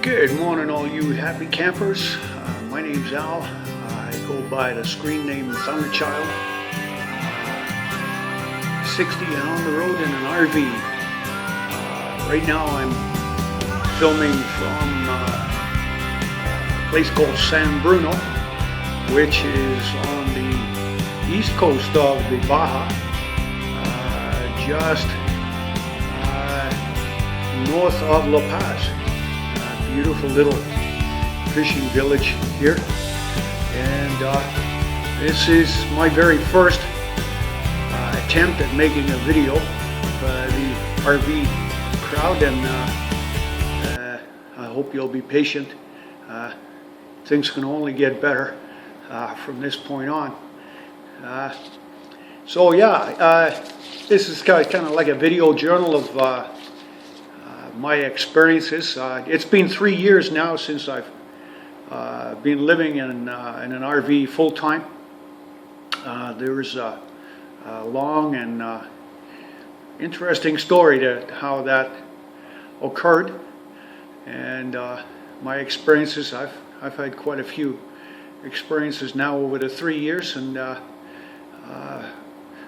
Good morning, all you happy campers. My name's Al. I go by the screen name Thunderchild. 60 and on the road in an RV. Right now I'm filming from a place called San Bruno, which is on the east coast of the Baja, just north of La Paz. Beautiful little fishing village here, and this is my very first attempt at making a video of the RV crowd, and I hope you'll be patient. Things can only get better from this point on. So yeah, this is kind of like a video journal of my experiences. It's been 3 years now since I've been living in an RV full time. There's a long and interesting story to how that occurred, and my experiences. I've had quite a few experiences now over the 3 years, and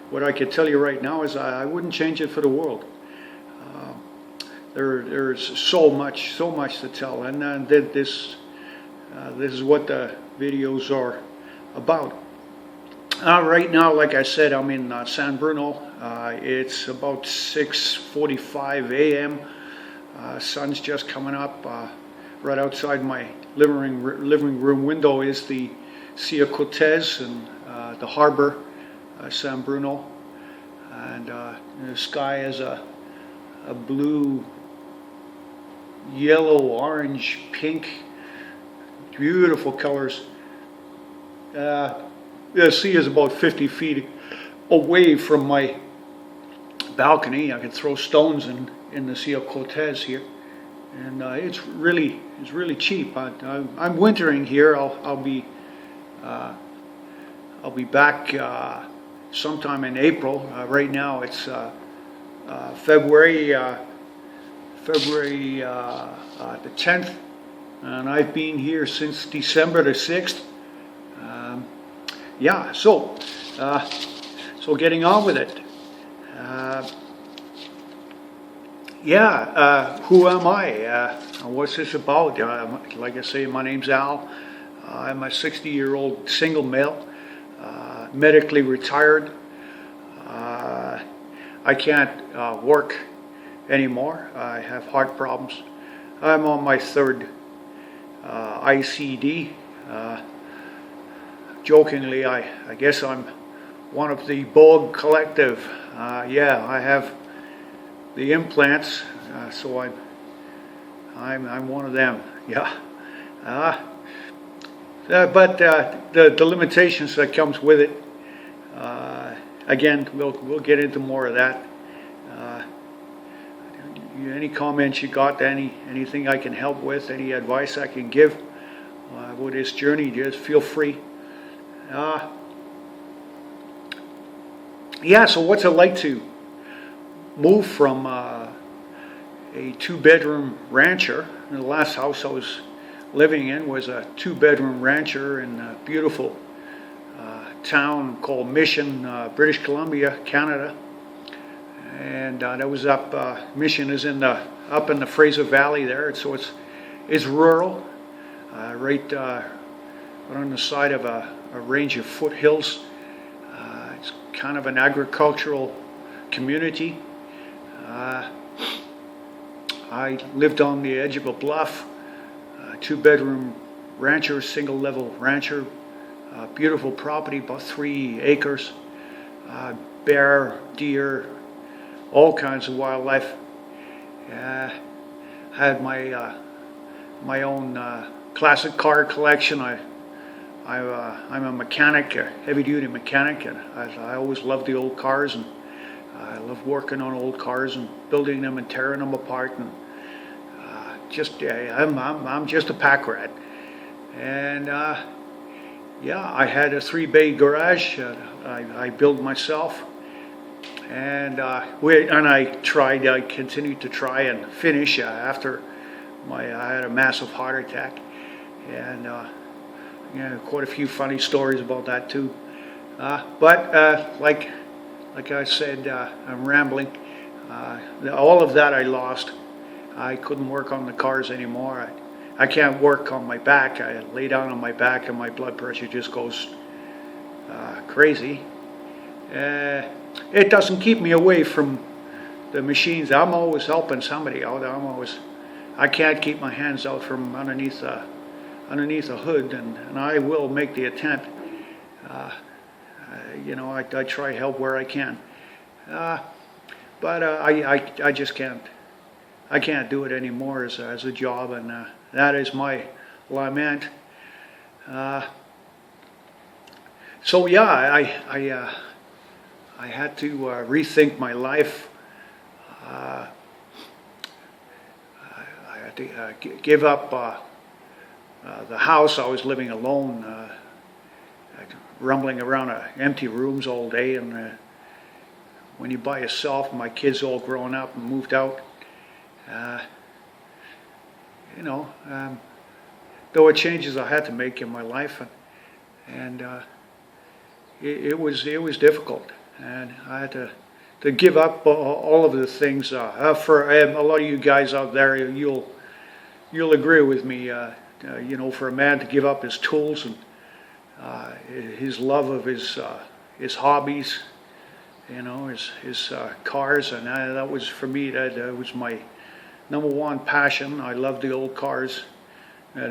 what I could tell you right now is I wouldn't change it for the world. There's so much to tell, and this is what the videos are about. Right now, like I said, I'm in San Bruno. It's about 6:45 a.m. Sun's just coming up. Right outside my living room window is the Sea Cortez and the harbor, San Bruno, and the sky is a blue, yellow, orange, pink, beautiful colors. The sea is about 50 feet away from my balcony. I can throw stones in the Sea Cortez here, and it's really cheap. I'm wintering here. I'll be back sometime in April. Right now it's February the 10th, and I've been here since December the 6th. Yeah, so getting on with it. Who am I? What's this about? Like I say, my name's Al. I'm a 60-year-old single male, medically retired. I can't work anymore. I have heart problems. I'm on my third ICD. Jokingly, I guess I'm one of the Bog collective. Yeah, I have the implants, so I'm one of them. Yeah. But the limitations that comes with it. Again, we'll get into more of that. Any comments you got, anything I can help with, any advice I can give with this journey, just feel free. Yeah, so what's it like to move from a 2-bedroom rancher? The last house I was living in was a 2-bedroom rancher in a beautiful town called Mission, British Columbia, Canada. And that was up. Mission is up in the Fraser Valley there, so it's rural, right on the side of a range of foothills. It's kind of an agricultural community. I lived on the edge of a bluff, 2-bedroom rancher, single-level rancher, beautiful property, about 3 acres, bear, deer, all kinds of wildlife. Had my own classic car collection. I'm a mechanic, a heavy-duty mechanic, and I always loved the old cars, and I love working on old cars and building them and tearing them apart, and I'm just a pack rat. And yeah, I had a 3-bay garage I built myself. And I continued to try and finish after I had a massive heart attack, and quite a few funny stories about that too. But like I said, I'm rambling. All of that I lost. I couldn't work on the cars anymore. I can't work on my back. I lay down on my back and my blood pressure just goes crazy. It doesn't keep me away from the machines. I'm always helping somebody out. I can't keep my hands out from underneath a hood, and I will make the attempt. I try to help where I can, but I just can't. I can't do it anymore as a job, and that is my lament. So yeah, I had to rethink my life. I had to give up the house. I was living alone, rumbling around empty rooms all day, and when you're by yourself, my kids all grown up and moved out. There were changes I had to make in my life, and it was difficult, and I had to give up all of the things. For a lot of you guys out there, you'll agree with me. For a man to give up his tools and his love of his hobbies, his cars, and that was for me. That was my number one passion. I love the old cars,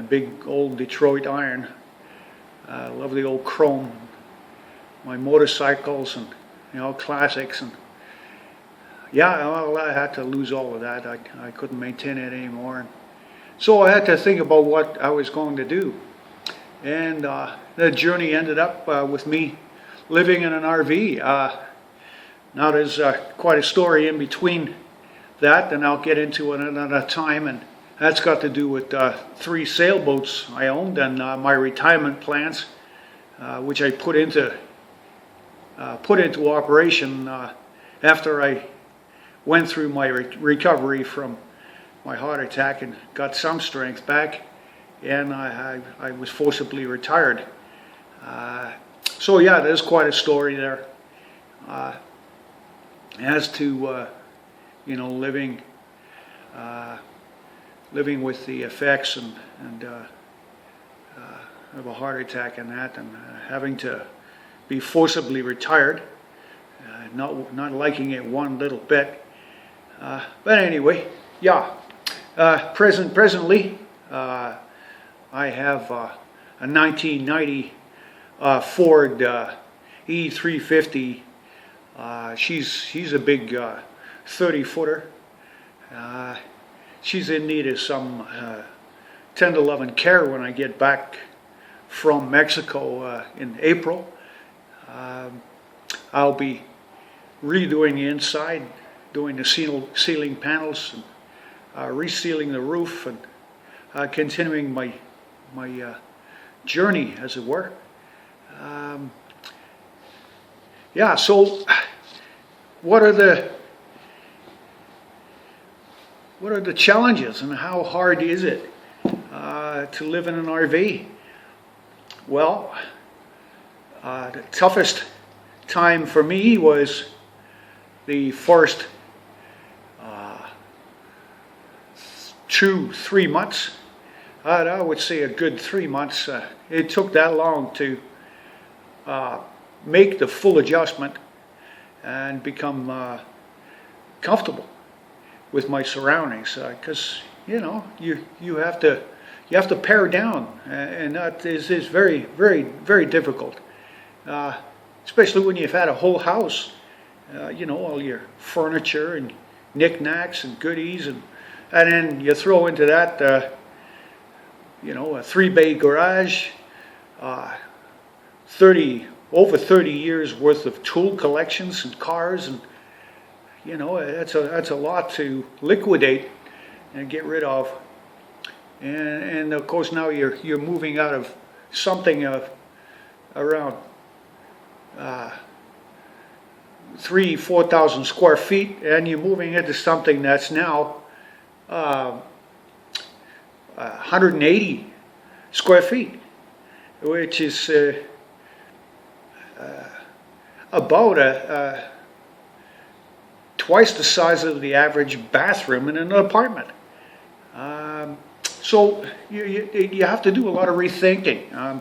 big old Detroit iron. I love the old chrome, my motorcycles, and classics. And I had to lose all of that. I couldn't maintain it anymore. And so I had to think about what I was going to do. And the journey ended up with me living in an RV. Now there's quite a story in between that, and I'll get into it another time. And that's got to do with 3 sailboats I owned and my retirement plans, which I put into operation after I went through my recovery from my heart attack and got some strength back, and I was forcibly retired. So yeah, there's quite a story there as to living with the effects and of a heart attack and that, and having to be forcibly retired, not liking it one little bit. But anyway, presently I have a 1990 Ford E350. She's a big 30-footer. She's in need of some 10 to 11 care when I get back from Mexico in April. I'll be redoing the inside, doing the ceiling panels, and resealing the roof, and continuing my journey, as it were. So what are the challenges, and how hard is it to live in an RV? Well, the toughest time for me was the first 2-3 months. I would say a good 3 months. It took that long to make the full adjustment and become comfortable with my surroundings, because you have to pare down, and that is very, very, very difficult, especially when you've had a whole house, all your furniture and knickknacks and goodies, and then you throw into that a 3-bay garage, over 30 years worth of tool collections and cars, and that's a lot to liquidate and get rid of. And of course now you're moving out of something of around 3,000-4,000 square feet, and you're moving into something that's now 180 square feet, which is about twice the size of the average bathroom in an apartment. So you have to do a lot of rethinking.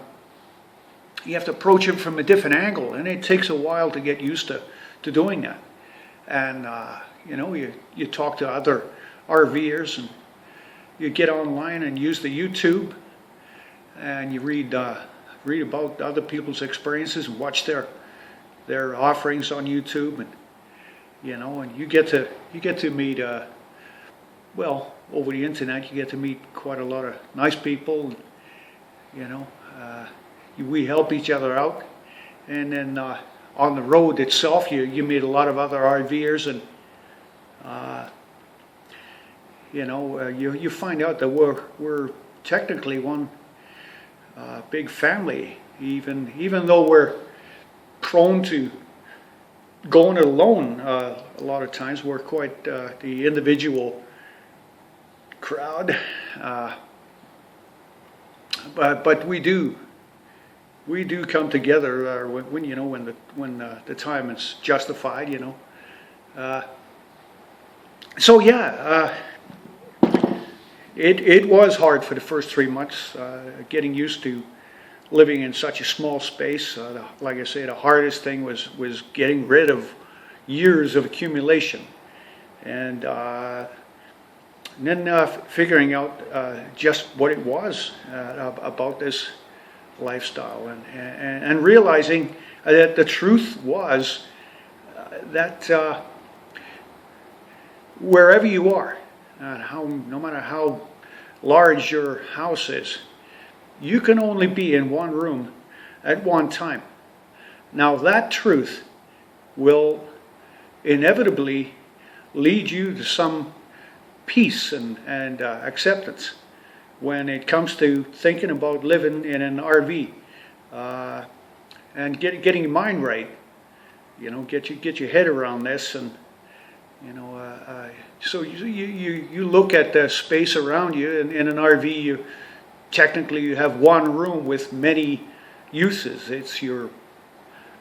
You have to approach it from a different angle, and it takes a while to get used to doing that. And you talk to other RVers, and you get online and use the YouTube, and you read about other people's experiences and watch their offerings on YouTube, and and you get to meet over the internet you get to meet quite a lot of nice people. We help each other out, and then on the road itself you meet a lot of other RVers, and you find out that we're technically one big family, even though we're prone to going it alone. A lot of times we're quite the individual crowd, but we do come together when the time is justified. So yeah, it was hard for the first 3 months, getting used to living in such a small space. Like I say, the hardest thing was getting rid of years of accumulation, and then figuring out just what it was about this lifestyle, and realizing that the truth was that wherever you are, no matter how large your house is, you can only be in one room at one time. Now that truth will inevitably lead you to some peace and acceptance when it comes to thinking about living in an RV, and getting your mind right. Get your head around this, and so you look at the space around you. In an RV, you have one room with many uses. It's your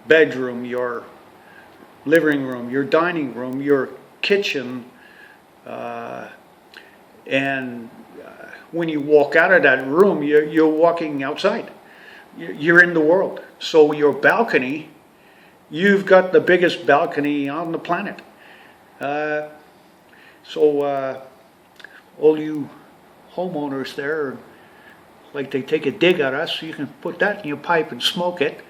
bedroom, your living room, your dining room, your kitchen, and when you walk out of that room, you're walking outside. You're in the world. So your balcony, you've got the biggest balcony on the planet. So all you homeowners there, like they take a dig at us, you can put that in your pipe and smoke it.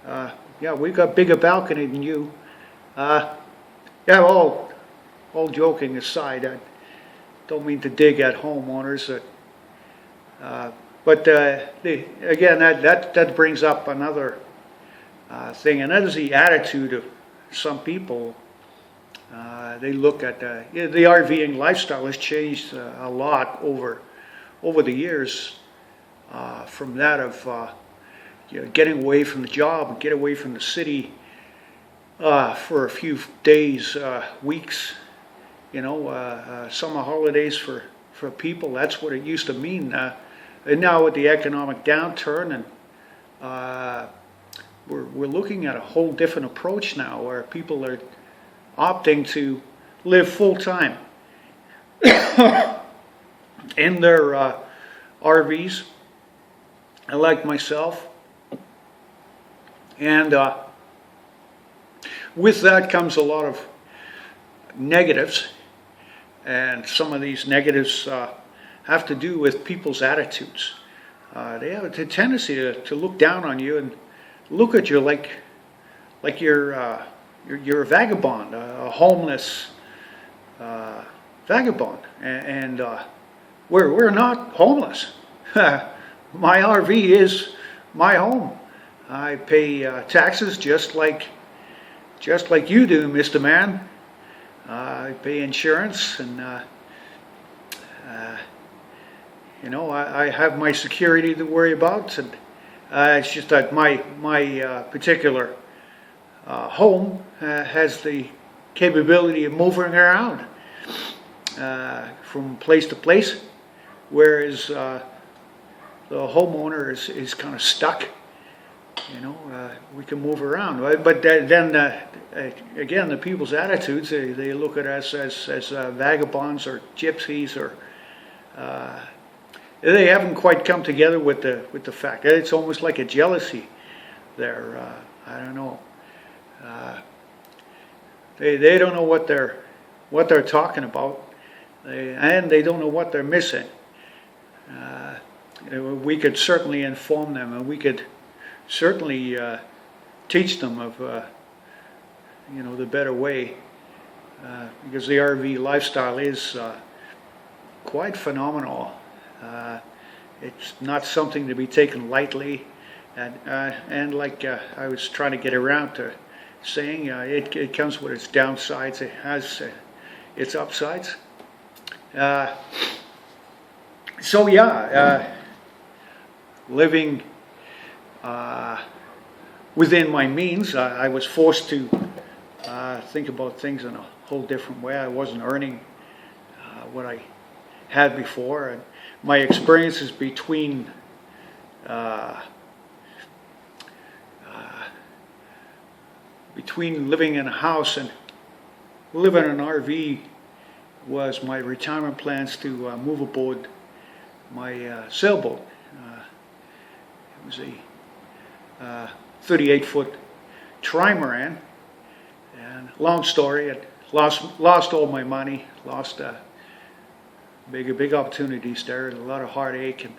Yeah, we've got bigger balcony than you. Yeah, all joking aside, I don't mean to dig at homeowners. But again, that brings up another thing, and that is the attitude of some people. They look at the RVing lifestyle has changed a lot over the years, from that of getting away from the job and get away from the city for a few days, weeks. Summer holidays for people. That's what it used to mean. And now with the economic downturn, and we're looking at a whole different approach now, where people are opting to live full time in their RVs, like myself. And with that comes a lot of negatives, and some of these negatives have to do with people's attitudes. They have a tendency to look down on you and look at you like you're a vagabond, a homeless vagabond, and we're not homeless. My RV is my home. I pay taxes just like you do, Mr. Man. I pay insurance, and I have my security to worry about, and it's just that my particular home has the capability of moving around from place to place, whereas the homeowner is kind of stuck. We can move around, right? But then again, the people's attitudes, they look at us as vagabonds or gypsies, or they haven't quite come together with the fact that it's almost like a jealousy there. I don't know. They don't know what they're talking about, and they don't know what they're missing. We could certainly inform them, and we could certainly teach them of the better way, because the RV lifestyle is quite phenomenal. It's not something to be taken lightly, and like I was trying to get around to saying, it comes with its downsides. It has its upsides. So yeah, living within my means, I was forced to think about things in a whole different way. I wasn't earning what I had before, and my experiences between living in a house and living in an RV was my retirement plans to move aboard my sailboat. It was a 38-foot trimaran, and long story, I lost all my money, lost big opportunities there, and a lot of heartache, and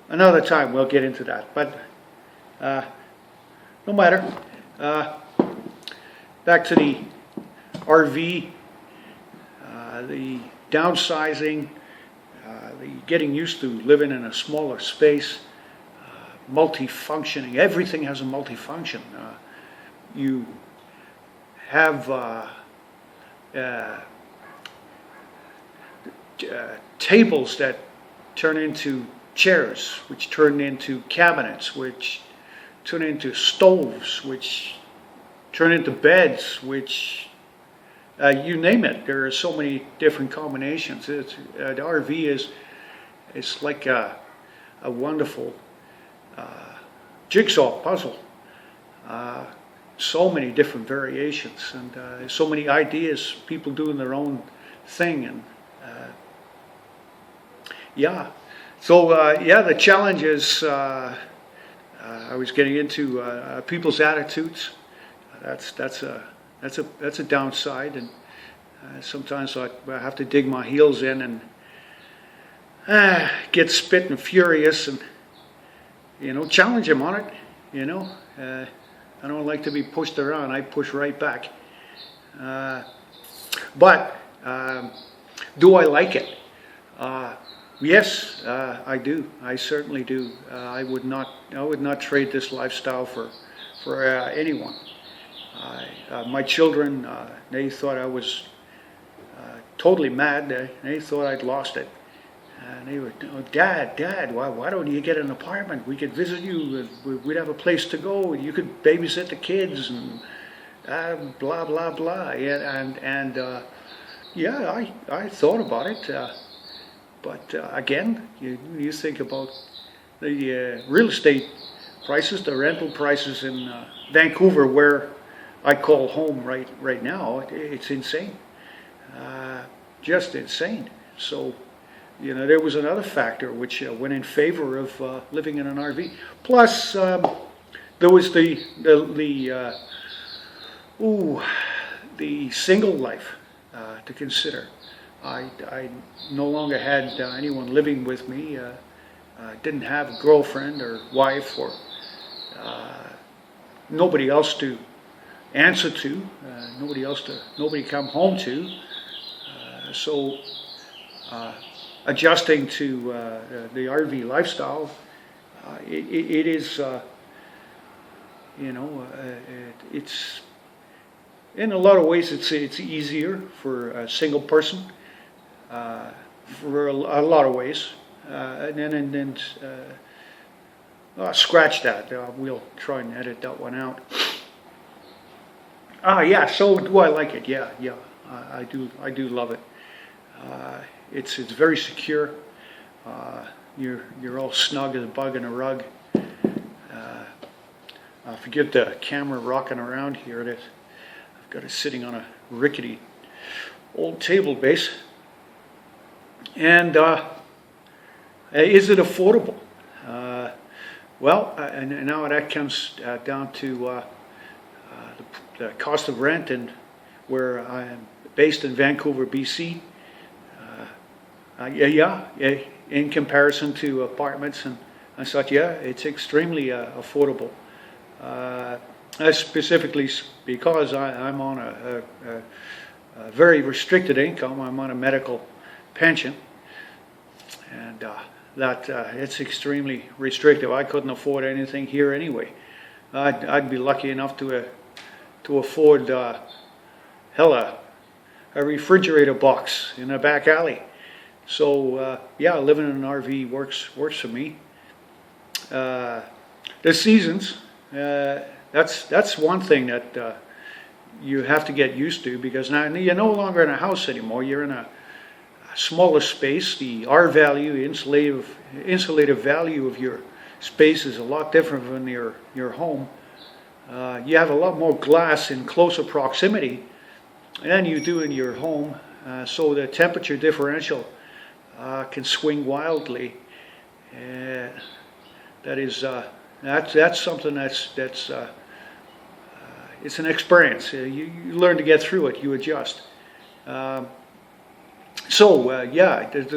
another time we'll get into that, but no matter. Back to the RV, the downsizing, the getting used to living in a smaller space, multifunctioning. Everything has a multifunction. You have tables that turn into chairs, which turn into cabinets, which turn into stoves, which turn into beds, which you name it. There are so many different combinations. The RV is like a wonderful jigsaw puzzle. So many different variations, and so many ideas, people doing their own thing, and yeah. So the challenge is I was getting into people's attitudes. That's a downside, and sometimes I have to dig my heels in and get spit and furious, and challenge them on it. I don't like to be pushed around. I push right back. But do I like it? Yes, I do. I certainly do. I would not trade this lifestyle for anyone. My children, they thought I was totally mad. They thought I'd lost it. And they were, oh, Dad, why don't you get an apartment? We could visit you. We'd have a place to go. You could babysit the kids, and blah blah blah. Yeah, I thought about it. But again, you think about the real estate prices, the rental prices in Vancouver, where I call home right now. It's insane, just insane. So, there was another factor which went in favor of living in an RV. Plus, there was the single life to consider. I no longer had anyone living with me. Didn't have a girlfriend or wife or nobody else to answer to, nobody come home to. So adjusting to the RV lifestyle, it is, it's in a lot of ways it's easier for a single person. For a lot of ways, and then scratch that. We'll try and edit that one out. Yeah. So do I like it? Yeah. I do love it. It's very secure. You're all snug as a bug in a rug. Forgive the camera rocking around here. I've got it sitting on a rickety old table base. And is it affordable? Well, and now that comes down to the cost of rent, and where I am based in Vancouver, BC. In comparison to apartments and such, it's extremely affordable. Specifically because I'm on a very restricted income. I'm on a medical pension, and it's extremely restrictive. I couldn't afford anything here anyway. I'd be lucky enough to afford a refrigerator box in a back alley. So living in an RV works for me. The seasons, that's one thing that you have to get used to, because now you're no longer in a house anymore. You're in a smaller space. The R value, insulative value of your space is a lot different from your home. You have a lot more glass in closer proximity than you do in your home, so the temperature differential can swing wildly. That's something that's it's an experience. You learn to get through it. You adjust. The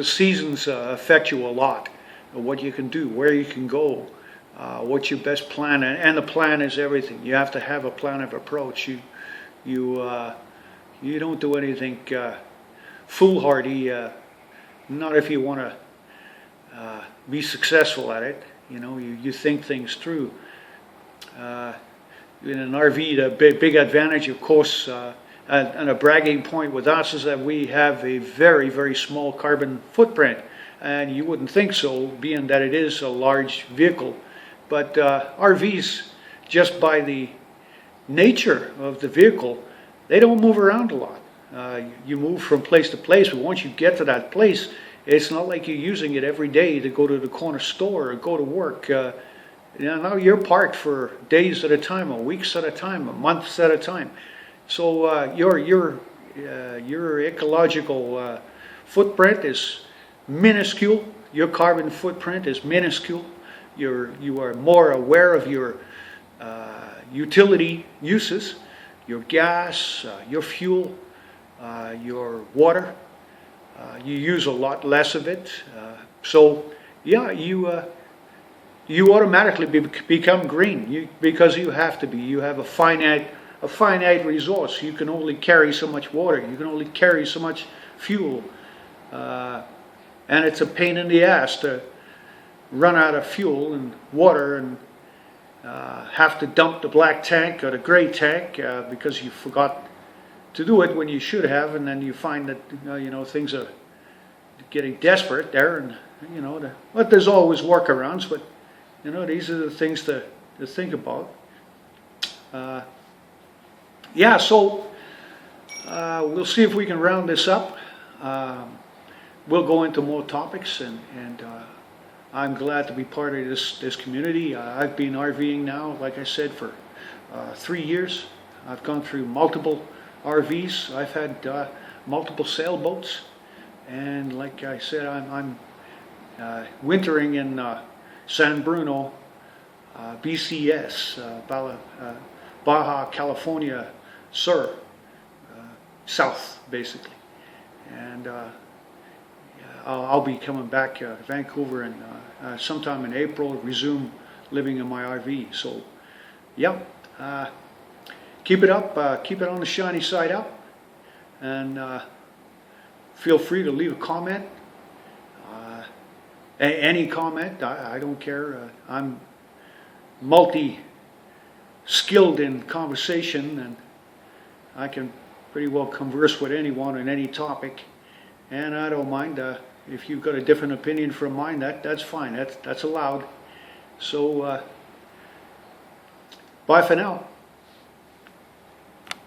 seasons affect you a lot. What you can do, where you can go, what's your best plan, and the plan is everything. You have to have a plan of approach. You don't do anything foolhardy. Not if you want to be successful at it. You think things through. In an RV, the big advantage, of course, and a bragging point with us, is that we have a very, very small carbon footprint. And you wouldn't think so, being that it is a large vehicle. But RVs, just by the nature of the vehicle, they don't move around a lot. You move from place to place, but once you get to that place, it's not like you're using it every day to go to the corner store or go to work. Now you're parked for days at a time, or weeks at a time, or months at a time. So your ecological footprint is minuscule. Your carbon footprint is minuscule. You are more aware of your utility uses, your gas, your fuel, your water. You use a lot less of it. You automatically become green because you have to be. You have a finite resource. You can only carry so much water. You can only carry so much fuel. And it's a pain in the ass to run out of fuel and water and have to dump the black tank or the gray tank because you forgot to do it when you should have, and then you find that things are getting desperate there, and but there's always workarounds. But these are the things to think about. So we'll see if we can round this up. We'll go into more topics, and I'm glad to be part of this community. I've been RVing now, like I said, for 3 years. I've gone through multiple RVs. I've had multiple sailboats, and like I said, I'm wintering in San Bruno, BCS, Baja, California, Sur, south basically, and I'll be coming back to Vancouver and sometime in April, resume living in my RV. So, keep it up, keep it on the shiny side up, and feel free to leave a comment. Any comment, I don't care. I'm multi-skilled in conversation, and I can pretty well converse with anyone on any topic, and I don't mind. If you've got a different opinion from mine, that's fine. That's allowed. So, bye for now.